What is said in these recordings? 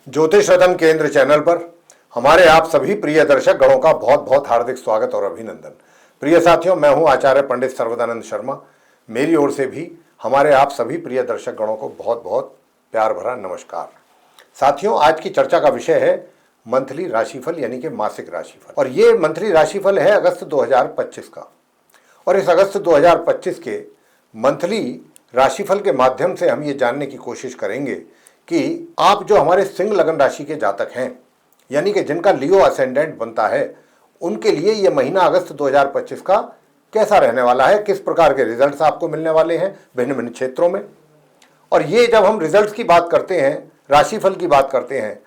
ज्योतिष रतन केंद्र चैनल पर हमारे आप सभी प्रिय दर्शक गणों का बहुत बहुत हार्दिक स्वागत और अभिनंदन। प्रिय साथियों, मैं हूं आचार्य पंडित सर्वदानंद शर्मा। मेरी ओर से भी हमारे आप सभी प्रिय दर्शक गणों को बहुत बहुत प्यार भरा नमस्कार। साथियों, आज की चर्चा का विषय है मंथली राशिफल यानी कि मासिक राशिफल। और ये मंथली राशिफल है अगस्त 2025 का। और इस अगस्त 2025 के मंथली राशिफल के माध्यम से हम ये जानने की कोशिश करेंगे कि आप जो हमारे सिंह लगन राशि के जातक हैं, यानी कि जिनका लियो असेंडेंट बनता है, उनके लिए ये महीना अगस्त 2025 का कैसा रहने वाला है, किस प्रकार के रिजल्ट्स आपको मिलने वाले हैं भिन्न भिन्न क्षेत्रों में। और ये जब हम रिजल्ट्स की बात करते हैं, राशिफल की बात करते हैं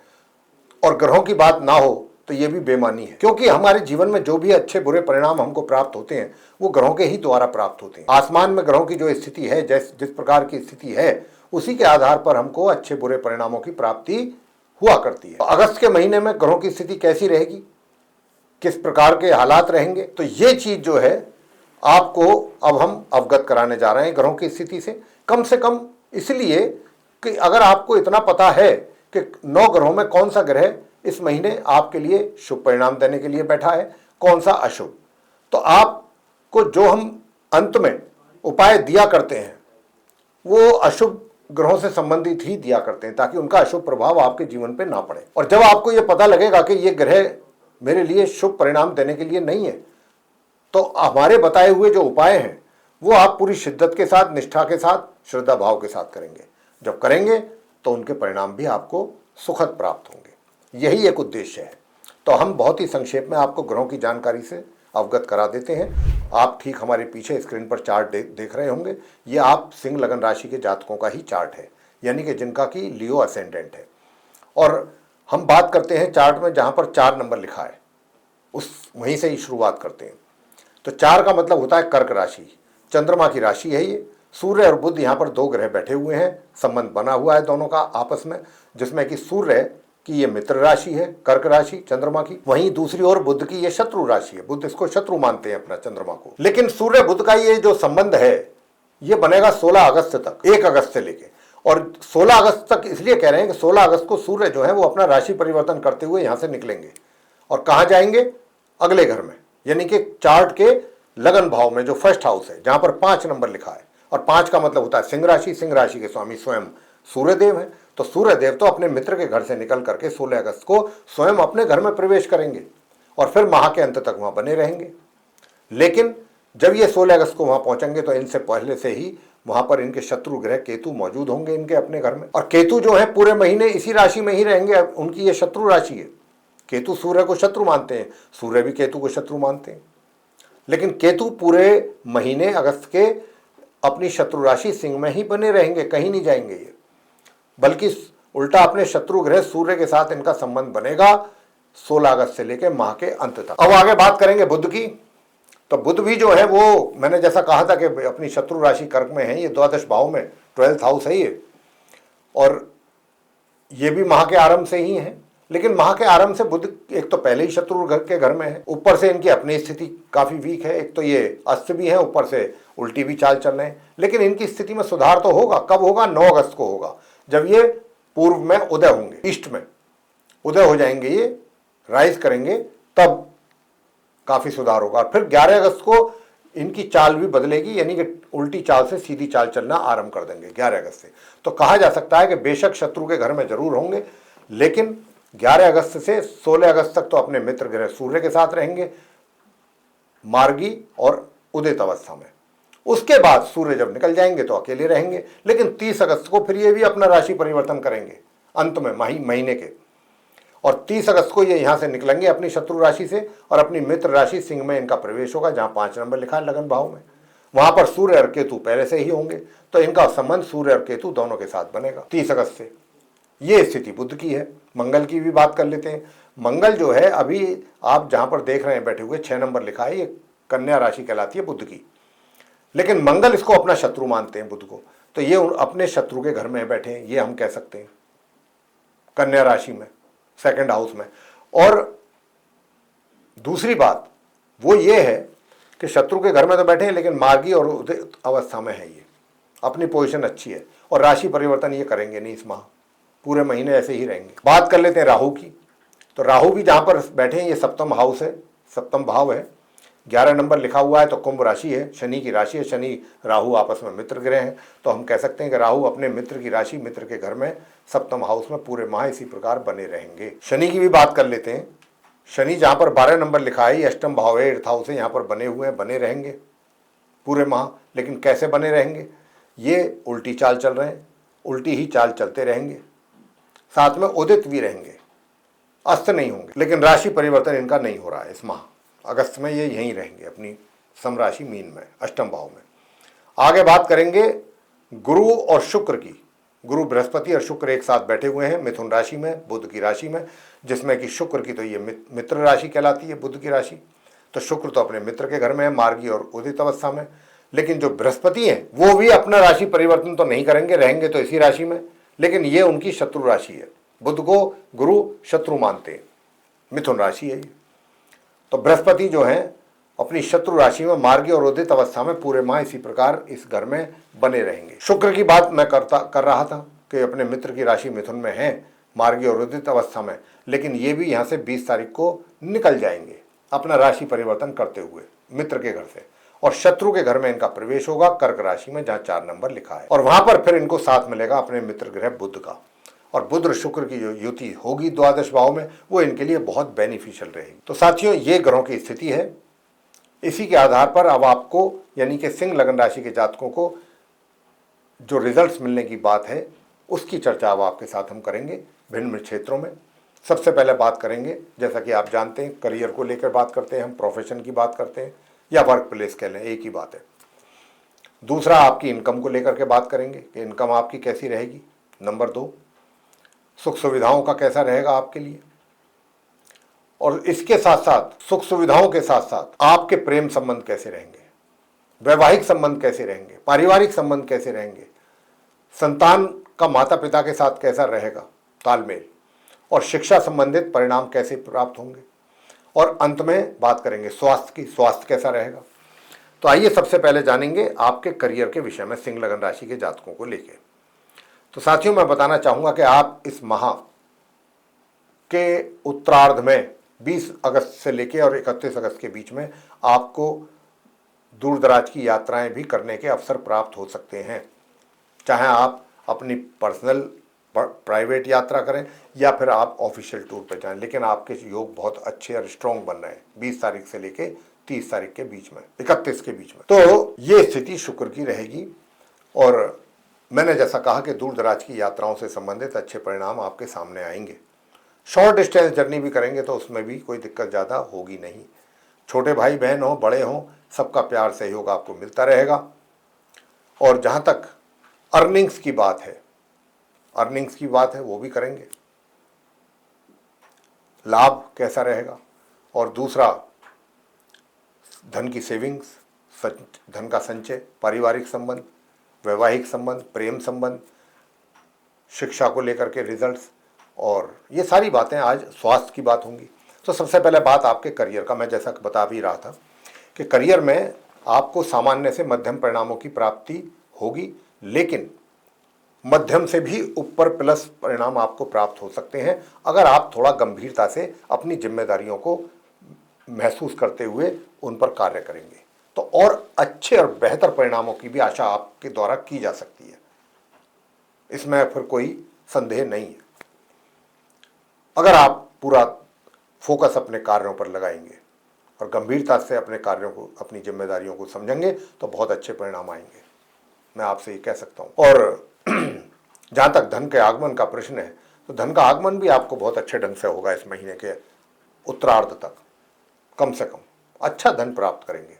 और ग्रहों की बात ना हो तो ये भी बेमानी है, क्योंकि हमारे जीवन में जो भी अच्छे बुरे परिणाम हमको प्राप्त होते हैं वो ग्रहों के ही द्वारा प्राप्त होते हैं। आसमान में ग्रहों की जो स्थिति है, जिस प्रकार की स्थिति है, उसी के आधार पर हमको अच्छे बुरे परिणामों की प्राप्ति हुआ करती है। अगस्त के महीने में ग्रहों की स्थिति कैसी रहेगी, किस प्रकार के हालात रहेंगे, तो ये चीज जो है आपको अब हम अवगत कराने जा रहे हैं ग्रहों की स्थिति से कम इसलिए कि अगर आपको इतना पता है कि 9 ग्रहों में कौन सा ग्रह इस महीने आपके लिए शुभ परिणाम देने के लिए बैठा है, कौन सा अशुभ, तो आपको जो हम अंत में उपाय दिया करते हैं वो अशुभ ग्रहों से संबंधित ही दिया करते हैं, ताकि उनका अशुभ प्रभाव आपके जीवन पे ना पड़े। और जब आपको ये पता लगेगा कि ये ग्रह मेरे लिए शुभ परिणाम देने के लिए नहीं है, तो हमारे बताए हुए जो उपाय हैं वो आप पूरी शिद्दत के साथ, निष्ठा के साथ, श्रद्धा भाव के साथ करेंगे। जब करेंगे तो उनके परिणाम भी आपको सुखद प्राप्त होंगे। यही एक उद्देश्य है। तो हम बहुत ही संक्षेप में आपको ग्रहों की जानकारी से अवगत करा देते हैं। आप ठीक हमारे पीछे स्क्रीन पर चार्ट देख रहे होंगे। ये आप सिंह लगन राशि के जातकों का ही चार्ट है, यानी कि जिनका कि लियो असेंडेंट है। और हम बात करते हैं चार्ट में जहां पर 4 नंबर लिखा है, वहीं से ही शुरुआत करते हैं। तो 4 का मतलब होता है कर्क राशि, चंद्रमा की राशि है ये। सूर्य और बुध यहाँ पर 2 ग्रह बैठे हुए हैं, संबंध बना हुआ है दोनों का आपस में, जिसमें कि सूर्य की ये मित्र राशि है कर्क राशि चंद्रमा की, वहीं दूसरी ओर बुध की ये शत्रु राशि है। बुध इसको शत्रु मानते हैं अपना चंद्रमा को। लेकिन सूर्य बुध का ये जो संबंध है ये बनेगा 16 अगस्त तक, 1 अगस्त से लेके। और 16 अगस्त तक इसलिए कह रहे हैं कि 16 अगस्त को सूर्य जो है वो अपना राशि परिवर्तन करते हुए यहां से निकलेंगे और कहां जाएंगे, अगले घर में, यानी कि चार्ट के लगन भाव में जो फर्स्ट हाउस है, जहां पर 5 नंबर लिखा है। और 5 का मतलब होता है सिंह राशि। सिंह राशि के स्वामी स्वयं सूर्यदेव हैं। तो सूर्यदेव तो अपने मित्र के घर से निकल करके 16 अगस्त को स्वयं अपने घर में प्रवेश करेंगे और फिर माह के अंत तक वहां बने रहेंगे। लेकिन जब ये 16 अगस्त को वहां पहुंचेंगे तो इनसे पहले से ही वहां पर इनके शत्रु ग्रह केतु मौजूद होंगे इनके अपने घर में। और केतु जो है पूरे महीने इसी राशि में ही रहेंगे, उनकी ये शत्रु राशि है। केतु सूर्य को शत्रु मानते हैं, सूर्य भी केतु को शत्रु मानते हैं। लेकिन केतु पूरे महीने अगस्त के अपनी शत्रु राशि सिंह में ही बने रहेंगे, कहीं नहीं जाएंगे ये, बल्कि उल्टा अपने शत्रु ग्रह सूर्य के साथ इनका संबंध बनेगा 16 अगस्त से लेकर माह के अंत तक। अब आगे बात करेंगे बुध की। तो बुध भी जो है वो मैंने जैसा कहा था कि अपनी शत्रु राशि कर्क में है, ये द्वादश भाव में 12th हाउस है ये, और ये भी माह के आरंभ से ही है। लेकिन माह के आरंभ से बुध एक तो पहले ही शत्रु घर के घर में है, ऊपर से इनकी अपनी स्थिति काफी वीक है। एक तो ये अस्त भी है, ऊपर से उल्टी भी चाल चल रहे हैं। लेकिन इनकी स्थिति में सुधार तो होगा। कब होगा? 9 अगस्त को होगा, जब ये पूर्व में उदय होंगे, ईस्ट में उदय हो जाएंगे, ये राइज करेंगे, तब काफी सुधार होगा। फिर 11 अगस्त को इनकी चाल भी बदलेगी, यानी कि उल्टी चाल से सीधी चाल चलना आरंभ कर देंगे 11 अगस्त से। तो कहा जा सकता है कि बेशक शत्रु के घर में जरूर होंगे, लेकिन 11 अगस्त से 16 अगस्त तक तो अपने मित्र ग्रह सूर्य के साथ रहेंगे मार्गी और उदित अवस्था में। उसके बाद सूर्य जब निकल जाएंगे तो अकेले रहेंगे। लेकिन 30 अगस्त को फिर ये भी अपना राशि परिवर्तन करेंगे अंत में महीने के, और 30 अगस्त को ये यहां से निकलेंगे अपनी शत्रु राशि से और अपनी मित्र राशि सिंह में इनका प्रवेश होगा, जहां 5 नंबर लिखा है लगन भाव में। वहां पर सूर्य और केतु पहले से ही होंगे, तो इनका संबंध सूर्य और केतु दोनों के साथ बनेगा 30 अगस्त से। ये स्थिति बुध की है। मंगल की भी बात कर लेते हैं। मंगल जो है अभी आप जहां पर देख रहे हैं बैठे हुए 6 नंबर लिखा है, ये कन्या राशि कहलाती है बुध की। लेकिन मंगल इसको अपना शत्रु मानते हैं बुध को, तो ये अपने शत्रु के घर में बैठे हैं, ये हम कह सकते हैं, कन्या राशि में, 2nd हाउस में। और दूसरी बात वो ये है कि शत्रु के घर में तो बैठे हैं, लेकिन मार्गी और उदित अवस्था में है, ये अपनी पोजीशन अच्छी है और राशि परिवर्तन ये करेंगे नहीं इस माह। पूरे महीने ऐसे ही रहेंगे। बात कर लेते हैं राहु की। तो राहु भी जहां पर बैठे हैं ये सप्तम हाउस है, सप्तम भाव है, 11 नंबर लिखा हुआ है, तो कुंभ राशि है, शनि की राशि है। शनि राहु आपस में मित्र ग्रह हैं, तो हम कह सकते हैं कि राहु अपने मित्र की राशि, मित्र के घर में सप्तम हाउस में पूरे माह इसी प्रकार बने रहेंगे। शनि की भी बात कर लेते हैं। शनि जहां पर 12 नंबर लिखा है, ये अष्टम भाव है, 8th हाउस है, यहाँ पर बने हुए हैं, बने रहेंगे पूरे माह। लेकिन कैसे बने रहेंगे? ये उल्टी चाल चल रहे हैं, उल्टी ही चाल चलते रहेंगे, साथ में उदित भी रहेंगे, अस्त नहीं होंगे। लेकिन राशि परिवर्तन इनका नहीं हो रहा है इस माह, अगस्त में ये यहीं रहेंगे अपनी समराशि मीन में, अष्टम भाव में। आगे बात करेंगे गुरु और शुक्र की। गुरु बृहस्पति और शुक्र एक साथ बैठे हुए हैं मिथुन राशि में, बुध की राशि में, जिसमें कि शुक्र की तो ये मित्र राशि कहलाती है, बुध की राशि। तो शुक्र तो अपने मित्र के घर में है, मार्गी और उदित अवस्था में। लेकिन जो बृहस्पति हैं वो भी अपना राशि परिवर्तन तो नहीं करेंगे, रहेंगे तो इसी राशि में, लेकिन ये उनकी शत्रु राशि है। बुध को गुरु शत्रु मानते हैं, मिथुन राशि है ये। तो बृहस्पति जो है अपनी शत्रु राशि में मार्गी और उदित अवस्था में पूरे माह इसी प्रकार इस घर में बने रहेंगे। शुक्र की बात मैं कर रहा था कि अपने मित्र की राशि मिथुन में है, मार्गी और उदित अवस्था में, लेकिन ये भी यहाँ से 20 तारीख को निकल जाएंगे अपना राशि परिवर्तन करते हुए मित्र के घर से, और शत्रु के घर में इनका प्रवेश होगा कर्क राशि में, जहाँ 4 नंबर लिखा है, और वहां पर फिर इनको साथ मिलेगा अपने मित्र ग्रह बुध का। और बुध और शुक्र की जो युति होगी द्वादश भाव में, वो इनके लिए बहुत बेनिफिशियल रहेगी। तो साथियों, ये ग्रहों की स्थिति है। इसी के आधार पर अब आपको, यानी कि सिंह लगन राशि के जातकों को जो रिजल्ट्स मिलने की बात है, उसकी चर्चा अब आपके साथ हम करेंगे भिन्न भिन्न क्षेत्रों में। सबसे पहले बात करेंगे, जैसा कि आप जानते हैं, करियर को लेकर बात करते हैं हम, प्रोफेशन की बात करते हैं, या वर्क प्लेस कह लें, एक ही बात है। दूसरा, आपकी इनकम को लेकर के बात करेंगे कि इनकम आपकी कैसी रहेगी। नंबर 2, सुख सुविधाओं का कैसा रहेगा आपके लिए, और इसके साथ साथ सुख सुविधाओं के साथ साथ आपके प्रेम संबंध कैसे रहेंगे, वैवाहिक संबंध कैसे रहेंगे, पारिवारिक संबंध कैसे रहेंगे, संतान का माता पिता के साथ कैसा रहेगा तालमेल, और शिक्षा संबंधित परिणाम कैसे प्राप्त होंगे, और अंत में बात करेंगे स्वास्थ्य की, स्वास्थ्य कैसा रहेगा। तो आइए सबसे पहले जानेंगे आपके करियर के विषय में सिंह लगन राशि के जातकों को लेकर। तो साथियों, मैं बताना चाहूंगा कि आप इस माह के उत्तरार्ध में 20 अगस्त से लेकर और 31 अगस्त के बीच में आपको दूर दराज की यात्राएं भी करने के अवसर प्राप्त हो सकते हैं, चाहे आप अपनी पर्सनल प्राइवेट यात्रा करें या फिर आप ऑफिशियल टूर पर जाएं। लेकिन आपके योग बहुत अच्छे और स्ट्रॉन्ग बन रहे हैं 20 तारीख से लेके 30 तारीख के बीच में, 31 के बीच में। तो ये स्थिति शुक्र की रहेगी, और मैंने जैसा कहा कि दूर दराज की यात्राओं से संबंधित अच्छे परिणाम आपके सामने आएंगे। शॉर्ट डिस्टेंस जर्नी भी करेंगे तो उसमें भी कोई दिक्कत ज़्यादा होगी नहीं। छोटे भाई बहन हो, बड़े हों, सबका प्यार सहयोग आपको मिलता रहेगा। और जहाँ तक अर्निंग्स की बात है, वो भी करेंगे, लाभ कैसा रहेगा। और दूसरा, धन की सेविंग्स, धन का संचय, पारिवारिक संबंध, वैवाहिक संबंध, प्रेम संबंध, शिक्षा को लेकर के रिजल्ट्स, और ये सारी बातें आज स्वास्थ्य की बात होंगी। तो सबसे पहले बात आपके करियर का, मैं जैसा बता भी रहा था कि करियर में आपको सामान्य से मध्यम परिणामों की प्राप्ति होगी, लेकिन मध्यम से भी ऊपर प्लस परिणाम आपको प्राप्त हो सकते हैं अगर आप थोड़ा गंभीरता से अपनी जिम्मेदारियों को महसूस करते हुए उन पर कार्य करेंगे, तो और अच्छे और बेहतर परिणामों की भी आशा आपके द्वारा की जा सकती है। इसमें फिर कोई संदेह नहीं है। अगर आप पूरा फोकस अपने कार्यों पर लगाएंगे और गंभीरता से अपने कार्यों को, अपनी जिम्मेदारियों को समझेंगे, तो बहुत अच्छे परिणाम आएंगे, मैं आपसे ये कह सकता हूँ। और जहाँ तक धन के आगमन का प्रश्न है, तो धन का आगमन भी आपको बहुत अच्छे ढंग से होगा इस महीने के उत्तरार्ध तक, कम से कम अच्छा धन प्राप्त करेंगे।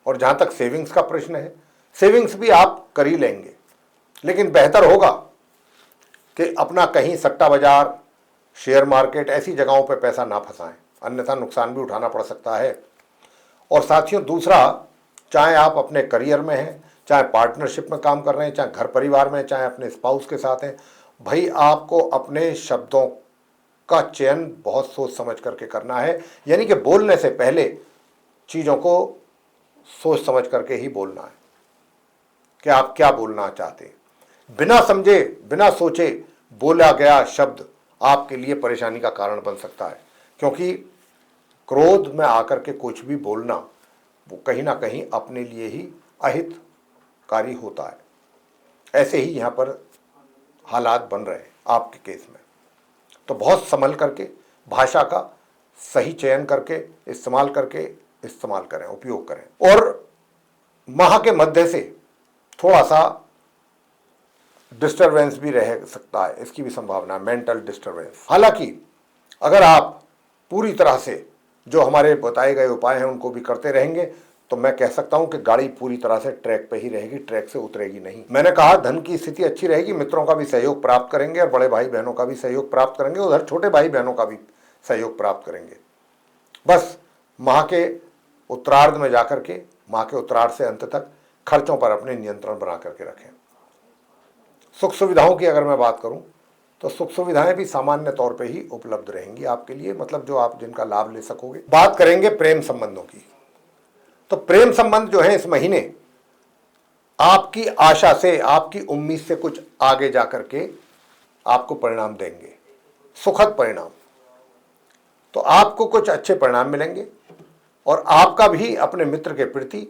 और जहाँ तक सेविंग्स का प्रश्न है, सेविंग्स भी आप कर ही लेंगे, लेकिन बेहतर होगा कि अपना कहीं सट्टा बाजार, शेयर मार्केट, ऐसी जगहों पर पैसा ना फंसाएं, अन्यथा नुकसान भी उठाना पड़ सकता है। और साथियों, दूसरा, चाहे आप अपने करियर में हैं, चाहे पार्टनरशिप में काम कर रहे हैं, चाहे घर परिवार में, चाहे अपने स्पाउस के साथ हैं, भाई आपको अपने शब्दों का चयन बहुत सोच समझ करके करना है। यानी कि बोलने से पहले चीज़ों को सोच समझ करके ही बोलना है कि आप क्या बोलना चाहते हैं। बिना समझे, बिना सोचे बोला गया शब्द आपके लिए परेशानी का कारण बन सकता है, क्योंकि क्रोध में आकर के कुछ भी बोलना वो कहीं ना कहीं अपने लिए ही अहितकारी होता है। ऐसे ही यहाँ पर हालात बन रहे हैं आपके केस में। तो बहुत संभल करके भाषा का सही चयन करके इस्तेमाल करें, उपयोग करें। और माह के मध्य से थोड़ा सा डिस्टरबेंस भी रह सकता है, इसकी भी संभावना है, मेंटल डिस्टरबेंस। हालांकि अगर आप पूरी तरह से जो हमारे बताए गए उपाय हैं उनको भी करते रहेंगे तो मैं कह सकता हूं कि गाड़ी पूरी तरह से ट्रैक पे ही रहेगी, ट्रैक से उतरेगी नहीं। मैंने कहा धन की स्थिति अच्छी रहेगी, मित्रों का भी सहयोग प्राप्त करेंगे और बड़े भाई बहनों का भी सहयोग प्राप्त करेंगे, उधर छोटे भाई बहनों का भी सहयोग प्राप्त करेंगे। बस माह के उत्तरार्ध में जाकर के, माह के उत्तरार्ध से अंत तक खर्चों पर अपने नियंत्रण बना करके रखें। सुख सुविधाओं की अगर मैं बात करूं तो सुख सुविधाएं भी सामान्य तौर पे ही उपलब्ध रहेंगी आपके लिए, मतलब जो आप जिनका लाभ ले सकोगे। बात करेंगे प्रेम संबंधों की। तो प्रेम संबंध जो है इस महीने आपकी आशा से, आपकी उम्मीद से कुछ आगे जाकर के आपको परिणाम देंगे, सुखद परिणाम। तो आपको कुछ अच्छे परिणाम मिलेंगे और आपका भी अपने मित्र के प्रति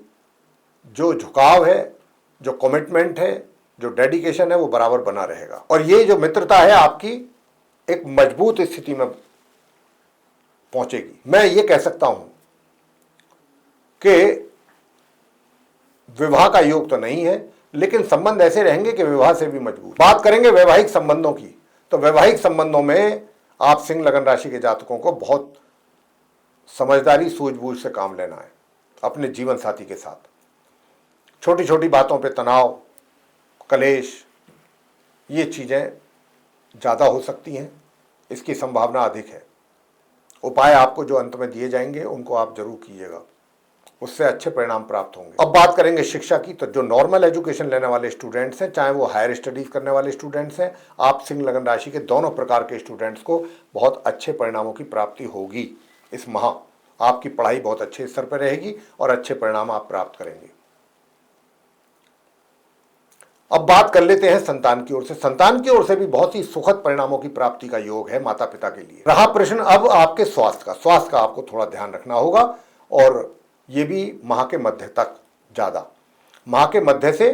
जो झुकाव है, जो कमिटमेंट है, जो डेडिकेशन है वो बराबर बना रहेगा। और ये जो मित्रता है आपकी एक मजबूत स्थिति में पहुंचेगी। मैं ये कह सकता हूं कि विवाह का योग तो नहीं है, लेकिन संबंध ऐसे रहेंगे कि विवाह से भी मजबूत। बात करेंगे वैवाहिक संबंधों की। तो वैवाहिक संबंधों में आप सिंह लगन राशि के जातकों को बहुत समझदारी, सूझबूझ से काम लेना है अपने जीवन साथी के साथ। छोटी छोटी बातों पे तनाव, कलेश, ये चीजें ज्यादा हो सकती हैं, इसकी संभावना अधिक है। उपाय आपको जो अंत में दिए जाएंगे उनको आप जरूर कीजिएगा, उससे अच्छे परिणाम प्राप्त होंगे। अब बात करेंगे शिक्षा की। तो जो नॉर्मल एजुकेशन लेने वाले स्टूडेंट्स हैं, चाहे वो हायर स्टडीज करने वाले स्टूडेंट्स हैं, आप सिंह लगन राशि के दोनों प्रकार के स्टूडेंट्स को बहुत अच्छे परिणामों की प्राप्ति होगी। इस माह आपकी पढ़ाई बहुत अच्छे स्तर पर रहेगी और अच्छे परिणाम आप प्राप्त करेंगे। अब बात कर लेते हैं संतान की ओर से। संतान की ओर से भी बहुत ही सुखद परिणामों की प्राप्ति का योग है माता पिता के लिए। रहा प्रश्न अब आपके स्वास्थ्य का आपको थोड़ा ध्यान रखना होगा, और ये भी माह के मध्य तक, ज्यादा माह के मध्य से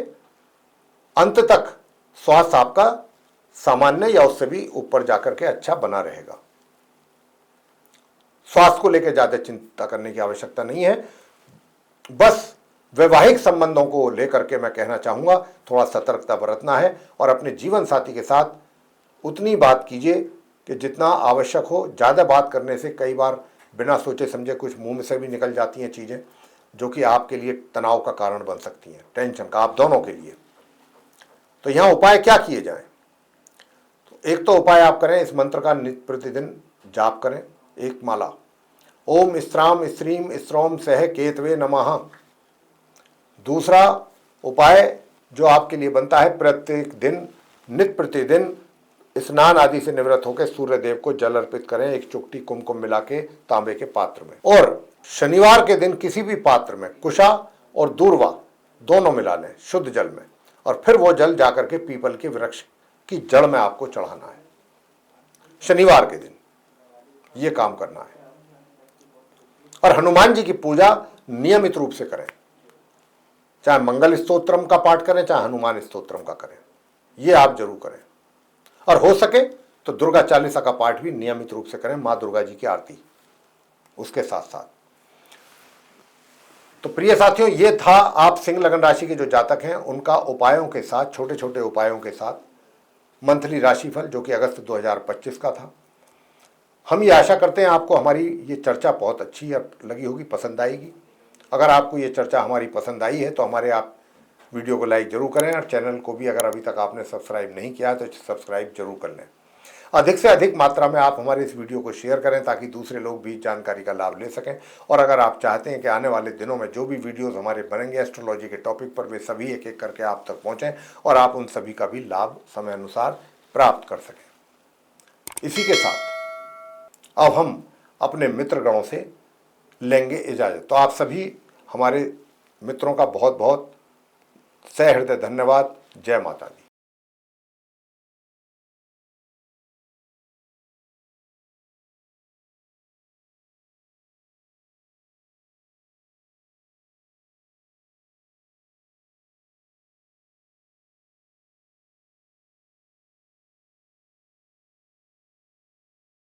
अंत तक स्वास्थ्य आपका सामान्य या उससे भी ऊपर जाकर के अच्छा बना रहेगा। स्वास्थ्य को लेकर ज्यादा चिंता करने की आवश्यकता नहीं है। बस वैवाहिक संबंधों को लेकर के मैं कहना चाहूंगा थोड़ा सतर्कता बरतना है और अपने जीवन साथी के साथ उतनी बात कीजिए कि जितना आवश्यक हो। ज्यादा बात करने से कई बार बिना सोचे समझे कुछ मुंह में से भी निकल जाती हैं चीजें, जो कि आपके लिए तनाव का कारण बन सकती हैं, टेंशन का, आप दोनों के लिए। तो यहां उपाय क्या किए जाएं? तो एक तो उपाय आप करें, इस मंत्र का नित्य प्रतिदिन जाप करें, एक माला। ओम स्त्राम स्त्रीम स्त्रोम सह केतवे नमः। दूसरा उपाय जो आपके लिए बनता है, प्रत्येक दिन नित्य प्रतिदिन स्नान आदि से निवृत्त होकर सूर्य देव को जल अर्पित करें, एक चुटकी कुमकुम मिला के तांबे के पात्र में। और शनिवार के दिन किसी भी पात्र में कुशा और दूर्वा दोनों मिला लें शुद्ध जल में, और फिर वो जल जाकर के पीपल के वृक्ष की जड़ में आपको चढ़ाना है। शनिवार के दिन ये काम करना है। और हनुमान जी की पूजा नियमित रूप से करें, चाहे मंगल स्तोत्रम का पाठ करें, चाहे हनुमान स्तोत्रम का करें, ये आप जरूर करें। और हो सके तो दुर्गा चालीसा का पाठ भी नियमित रूप से करें, मां दुर्गा जी की आरती उसके साथ साथ। तो प्रिय साथियों, ये था आप सिंह लगन राशि के जो जातक हैं उनका उपायों के साथ, छोटे छोटे उपायों के साथ मंथली राशिफल, जो कि अगस्त 2025 का था। हम ये आशा करते हैं आपको हमारी ये चर्चा बहुत अच्छी लगी होगी, पसंद आएगी। अगर आपको ये चर्चा हमारी पसंद आई है तो हमारे आप वीडियो को लाइक जरूर करें, और चैनल को भी अगर अभी तक आपने सब्सक्राइब नहीं किया है तो सब्सक्राइब जरूर कर लें। अधिक से अधिक मात्रा में आप हमारे इस वीडियो को शेयर करें ताकि दूसरे लोग भी जानकारी का लाभ ले सकें। और अगर आप चाहते हैं कि आने वाले दिनों में जो भी वीडियोस हमारे बनेंगे एस्ट्रोलॉजी के टॉपिक पर, वे सभी एक एक करके आप तक पहुँचें और आप उन सभी का भी लाभ समय अनुसार प्राप्त कर सकें। इसी के साथ अब हम अपने मित्रगणों से लेंगे इजाज़त। तो आप सभी हमारे मित्रों का बहुत बहुत सहृदय धन्यवाद। जय माता दी।